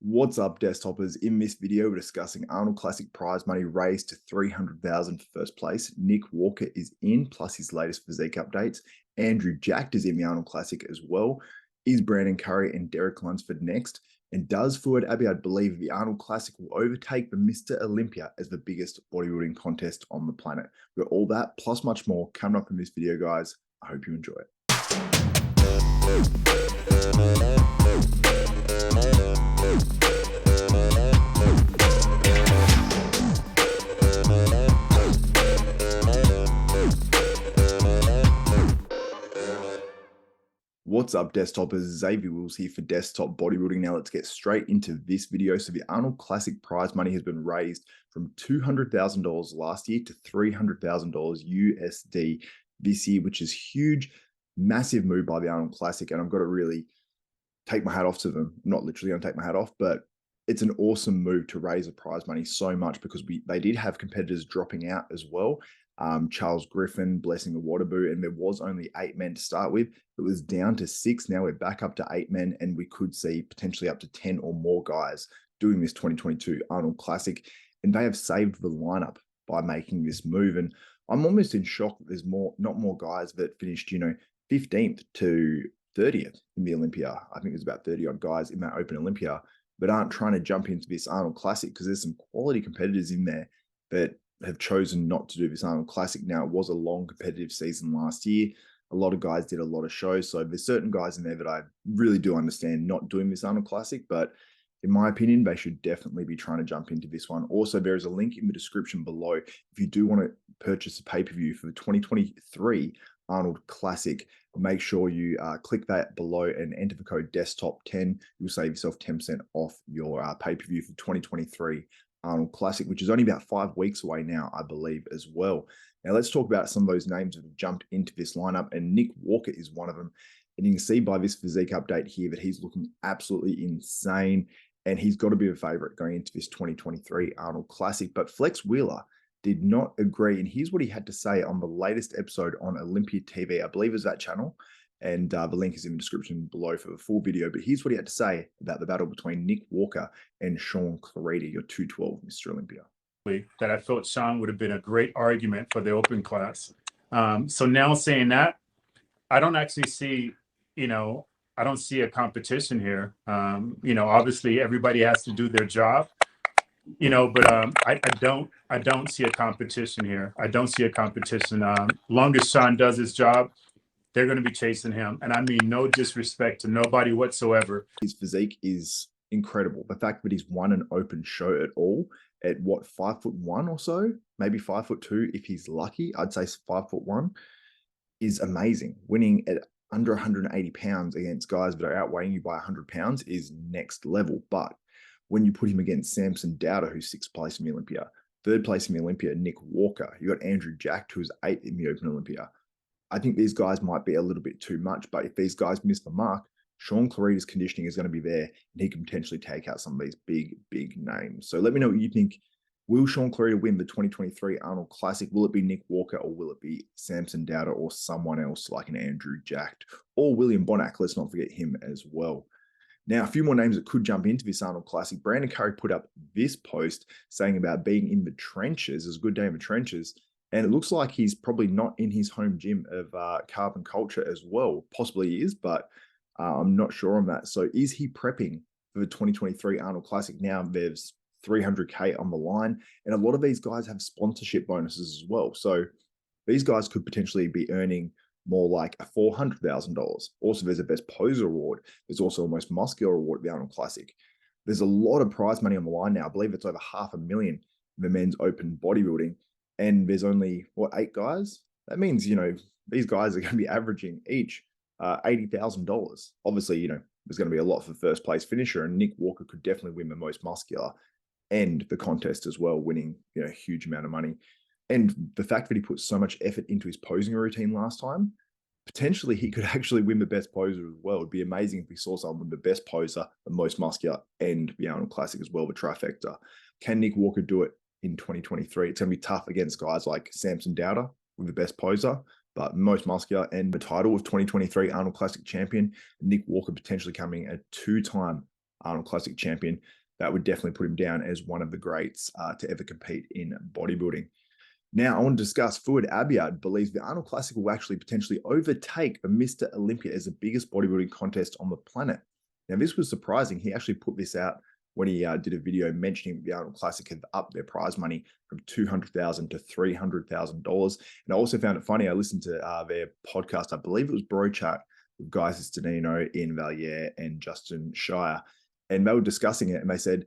What's up, Desktoppers? In this video, we're discussing Arnold Classic prize money raised to $300,000 for first place. Nick Walker is in, plus his latest physique updates. Andrew Jacked is in the Arnold Classic as well. Is Brandon Curry and Derek Lunsford next? And does Fouad Abiad believe the Arnold Classic will overtake the Mr. Olympia as the biggest bodybuilding contest on the planet? We've got all that, plus much more, coming up in this video, guys. I hope you enjoy it. What's up, Desktoppers? Xavier Wills here for Desktop Bodybuilding. Now let's get straight into this video. So the Arnold Classic prize money has been raised from $200,000 last year to $300,000 USD this year, which is huge, massive move by the Arnold Classic. And I've got to really take my hat off to them. I'm not literally going to take my hat off, but it's an awesome move to raise the prize money so much because they did have competitors dropping out as well. Charles Griffin, Blessing the Waterboot, and there was only 8 men to start with. It was down to 6. Now we're back up to 8 men, and we could see potentially up to 10 or more guys doing this 2022 Arnold Classic. And they have saved the lineup by making this move. And I'm almost in shock that there's not more guys that finished, 15th to 30th in the Olympia. I think there's about 30 odd guys in that open Olympia, but aren't trying to jump into this Arnold Classic because there's some quality competitors in there that have chosen not to do this Arnold Classic. Now, it was a long competitive season last year. A lot of guys did a lot of shows. So there's certain guys in there that I really do understand not doing this Arnold Classic, but in my opinion, they should definitely be trying to jump into this one. Also, there is a link in the description below. If you do want to purchase a pay-per-view for the 2023 Arnold Classic, make sure you click that below and enter the code DESKTOP10. You'll save yourself 10% off your pay-per-view for 2023 Arnold Classic, which is only about 5 weeks away now, I believe, as well. Now, let's talk about some of those names that have jumped into this lineup, and Nick Walker is one of them. And you can see by this physique update here that he's looking absolutely insane, and he's got to be a favorite going into this 2023 Arnold Classic. But Flex Wheeler did not agree, and here's what he had to say on the latest episode on Olympia TV. I believe is that channel, and the link is in the description below for the full video. But here's what he had to say about the battle between Nick Walker and Shaun Clarida, your 212 Mr. Olympia. That I felt Shaun would have been a great argument for the open class. So now saying that, I don't actually see, I don't see a competition here. Obviously everybody has to do their job, but I don't see a competition here. I don't see a competition. Long as Shaun does his job, they're going to be chasing him. And I mean, no disrespect to nobody whatsoever. His physique is incredible. The fact that he's won an open show at all at what, 5'1" or so, maybe 5'2" if he's lucky, I'd say 5'1", is amazing. Winning at under 180 pounds against guys that are outweighing you by 100 pounds is next level. But when you put him against Samson Dowder, who's 6th place in the Olympia, 3rd place in the Olympia, Nick Walker, you got Andrew Jacked, who's 8th in the Open Olympia. I think these guys might be a little bit too much, but if these guys miss the mark, Shaun Clarida's conditioning is going to be there, and he can potentially take out some of these big names. So let me know what you think. Will Shaun Clarida win the 2023 Arnold Classic? Will it be Nick Walker, or will it be Samson Dowder or someone else like an Andrew Jacked or William Bonac? Let's not forget him as well. Now, a few more names that could jump into this Arnold Classic. Brandon Curry put up this post saying about being in the trenches. It's a good day in the trenches. And it looks like he's probably not in his home gym of Carbon Culture as well. Possibly he is, but I'm not sure on that. So is he prepping for the 2023 Arnold Classic? Now there's 300K on the line, and a lot of these guys have sponsorship bonuses as well. So these guys could potentially be earning more like a $400,000. Also, there's a Best Poser Award. There's also a Most Muscular Award at the Arnold Classic. There's a lot of prize money on the line now. I believe it's over $500,000 in the men's open bodybuilding. And there's only, 8 guys? That means, these guys are going to be averaging each $80,000. Obviously, there's going to be a lot for first place finisher, and Nick Walker could definitely win the most muscular and the contest as well, winning, a huge amount of money. And the fact that he put so much effort into his posing routine last time, potentially he could actually win the best poser as well. It'd be amazing if we saw someone with the best poser, the most muscular, and the Arnold Classic as well, the trifecta. Can Nick Walker do it in 2023? It's going to be tough against guys like Samson Dowder with the best poser, but most muscular, and the title of 2023 Arnold Classic champion, Nick Walker potentially coming a 2-time Arnold Classic champion, that would definitely put him down as one of the greats to ever compete in bodybuilding. Now, I want to discuss Fouad Abiad believes the Arnold Classic will actually potentially overtake a Mr. Olympia as the biggest bodybuilding contest on the planet. Now, this was surprising. He actually put this out when he did a video mentioning the Arnold Classic had upped their prize money from $200,000 to $300,000. And I also found it funny. I listened to their podcast. I believe it was Bro Chat with Guy Sistanino, Ian Valier, and Justin Shire. And they were discussing it, and they said,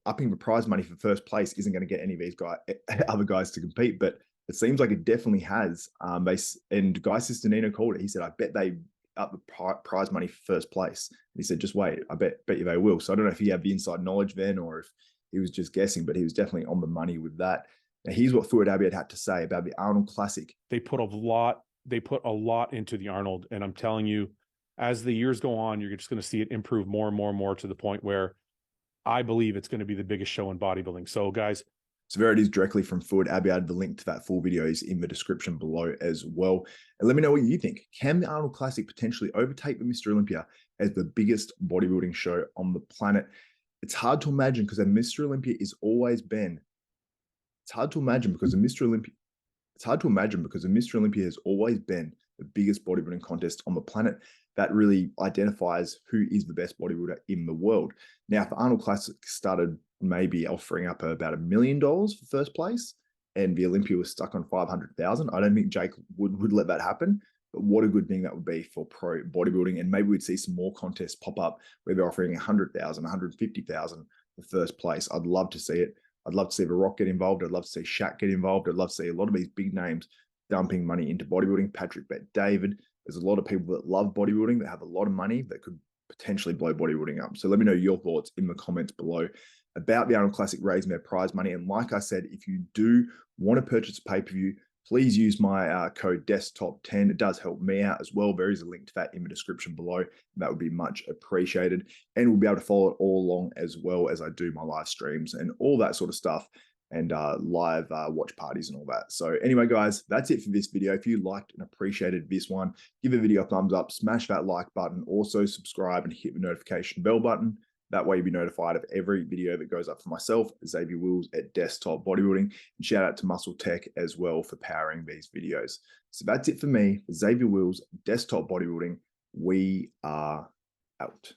upping the prize money for first place isn't going to get any of these other guys to compete, but it seems like it definitely has. And Guy Sistanino called it. He said, I bet they up the prize money for first place. And he said, just wait, I bet you they will. So I don't know if he had the inside knowledge then or if he was just guessing, but he was definitely on the money with that. Now, here's what Fouad Abiad had to say about the Arnold Classic. They put a lot into the Arnold, and I'm telling you, as the years go on, you're just going to see it improve more and more and more to the point where I believe it's going to be the biggest show in bodybuilding. So guys, so there it is directly from Fouad Abiad. The link to that full video is in the description below as well. And let me know what you think. Can the Arnold Classic potentially overtake the Mr. Olympia as the biggest bodybuilding show on the planet? It's hard to imagine because Mr. Olympia has always been. It's hard to imagine because the Mr. Olympia. It's hard to imagine because the Mr. Olympia has always been the biggest bodybuilding contest on the planet. That really identifies who is the best bodybuilder in the world. Now, if the Arnold Classic started maybe offering up about $1 million for first place, and the Olympia was stuck on 500,000, I don't think Jake would let that happen. But what a good thing that would be for pro bodybuilding, and maybe we'd see some more contests pop up where they're offering 100,000, 150,000 for first place. I'd love to see it. I'd love to see The Rock get involved. I'd love to see Shaq get involved. I'd love to see a lot of these big names dumping money into bodybuilding. Patrick Bet-David. There's a lot of people that love bodybuilding that have a lot of money that could potentially blow bodybuilding up. So let me know your thoughts in the comments below about the Arnold Classic raising their prize money. And like I said, if you do want to purchase a pay-per-view, please use my code DESKTOP10. It does help me out as well. There is a link to that in the description below. That would be much appreciated. And we'll be able to follow it all along as well as I do my live streams and all that sort of stuff, and live watch parties and all that. So anyway, guys, that's it for this video. If you liked and appreciated this one, give the video a thumbs up, smash that like button, also subscribe and hit the notification bell button. That way you'll be notified of every video that goes up for myself, Xavier Wills at Desktop Bodybuilding. And shout out to Muscle Tech as well for powering these videos. So that's it for me, Xavier Wills, Desktop Bodybuilding. We are out.